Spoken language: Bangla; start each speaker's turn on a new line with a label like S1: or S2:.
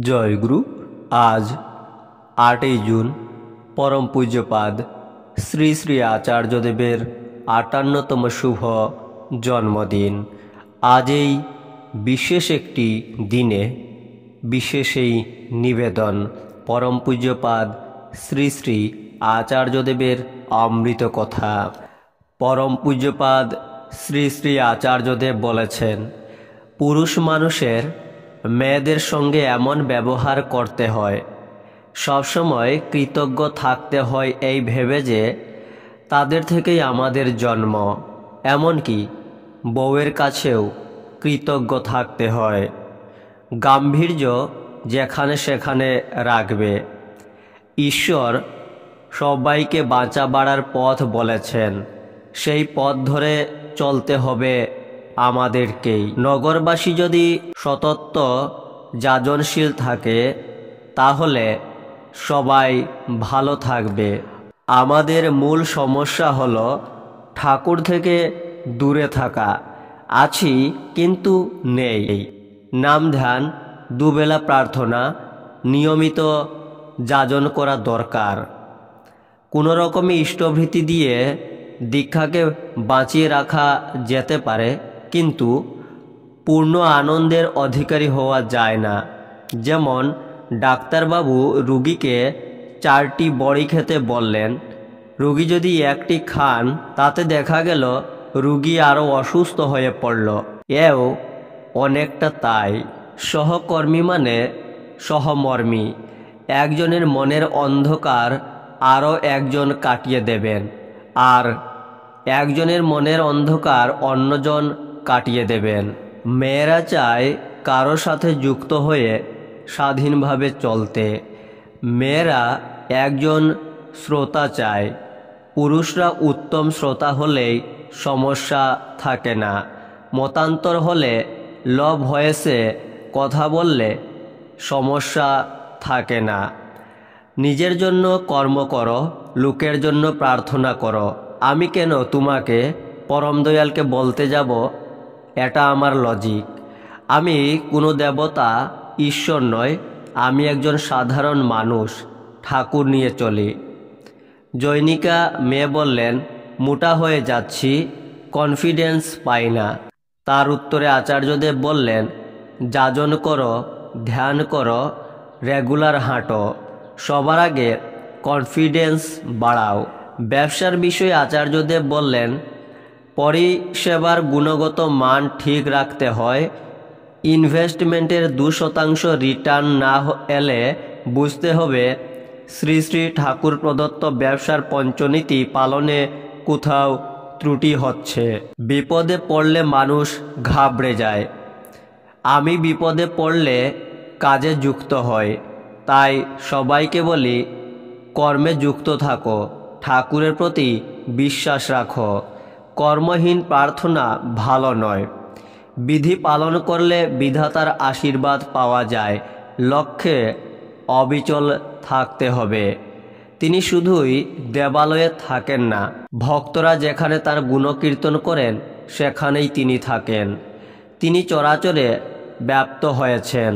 S1: জয়গুরু। আজ 8ই জুন পরম পূজ্যপাদ শ্রী শ্রী আচার্যদেবের 58তম শুভ জন্মদিন। আজ এই বিশেষ একটি দিনে বিশেষ এই নিবেদন পরম পূজ্যপাদ শ্রী শ্রী আচার্যদেবের অমৃত কথা। পরম পূজ্যপাদ শ্রী শ্রী আচার্যদেব বলেছেন, পুরুষ মানুষের মেয়েদের সঙ্গে এমন ব্যবহার করতে হয়, সবসময় কৃতজ্ঞ থাকতে হয় এই ভেবে যে তাদের থেকেই আমাদের জন্ম। এমনকি বউয়ের কাছেও কৃতজ্ঞ থাকতে হয়। গাম্ভীর্য যেখানে সেখানে রাখবে। ঈশ্বর সবাইকে বাঁচা বাড়ার পথ বলেছেন, সেই পথ ধরে চলতে হবে আমাদেরকেই। নগরবাসী যদি সতত্ব যাজনশীল থাকে তাহলে সবাই ভালো থাকবে। আমাদের মূল সমস্যা হলো ঠাকুর থেকে দূরে থাকা। আছি কিন্তু নেই। নাম ধ্যান, দুবেলা প্রার্থনা, নিয়মিত যাজন করা দরকার। কোনো রকমই ইষ্টভৃতি দিয়ে দীক্ষাকে বাঁচিয়ে রাখা যেতে পারে, কিন্তু পূর্ণ আনন্দের অধিকারী হওয়া যায় না। যেমন ডাক্তারবাবু রুগীকে 4টি বড়ি খেতে বললেন, রুগী যদি একটি খান তাতে দেখা গেল রুগী আরও অসুস্থ হয়ে পড়ল। এও অনেকটা তাই। সহকর্মী মানে সহমর্মী। একজনের মনের অন্ধকার আরও একজন কাটিয়ে দেবেন, আর একজনের মনের অন্ধকার অন্যজন কাটিয়ে দেবেন। মেয়েরা চায় কারো সাথে যুক্ত হয়ে স্বাধীনভাবে চলতে। মেয়েরা একজন শ্রোতা চায়। পুরুষরা উত্তম শ্রোতা হলেই সমস্যা থাকে না। মতান্তর হলে, লভ হয়েছে কথা বললে সমস্যা থাকে না। নিজের জন্য কর্ম করো, লোকের জন্য প্রার্থনা করো। আমি কেন তোমাকে পরম দয়ালকে বলতে যাব? এটা আমার লজিক। আমি কোনো দেবতা, ঈশ্বর নয়, আমি একজন সাধারণ মানুষ, ঠাকুর নিয়ে চলি। জৈনিকা মেয়ে বললেন, মোটা হয়ে যাচ্ছি, কনফিডেন্স পাই না। তার উত্তরে আচার্যদেব বললেন, যাজন করো, ধ্যান করো, রেগুলার হাঁটো, সবার আগে কনফিডেন্স বাড়াও। ব্যবসার বিষয়ে আচার্যদেব বললেন, পরিষেবার গুণগত মান ঠিক রাখতে হয়। ইনভেস্টমেন্টের 2% রিটার্ন না এলে বুঝতে হবে শ্রী শ্রী ঠাকুর প্রদত্ত ব্যবসার পঞ্চনীতি পালনে কোথাও ত্রুটি হচ্ছে। বিপদে পড়লে মানুষ ঘাবড়ে যায়। আমি বিপদে পড়লে কাজে যুক্ত হই। তাই সবাইকে বলি, কর্মে যুক্ত থাকো, ঠাকুরের প্রতি বিশ্বাস রাখো। কর্মহীন প্রার্থনা ভালো নয়। বিধি পালন করলে বিধাতার আশীর্বাদ পাওয়া যায়। লক্ষ্যে অবিচল থাকতে হবে। তিনি শুধুই দেবালয়ে থাকেন না, ভক্তরা যেখানে তার গুণকীর্তন করেন সেখানেই তিনি থাকেন। তিনি চরাচরে ব্যাপ্ত হয়েছেন।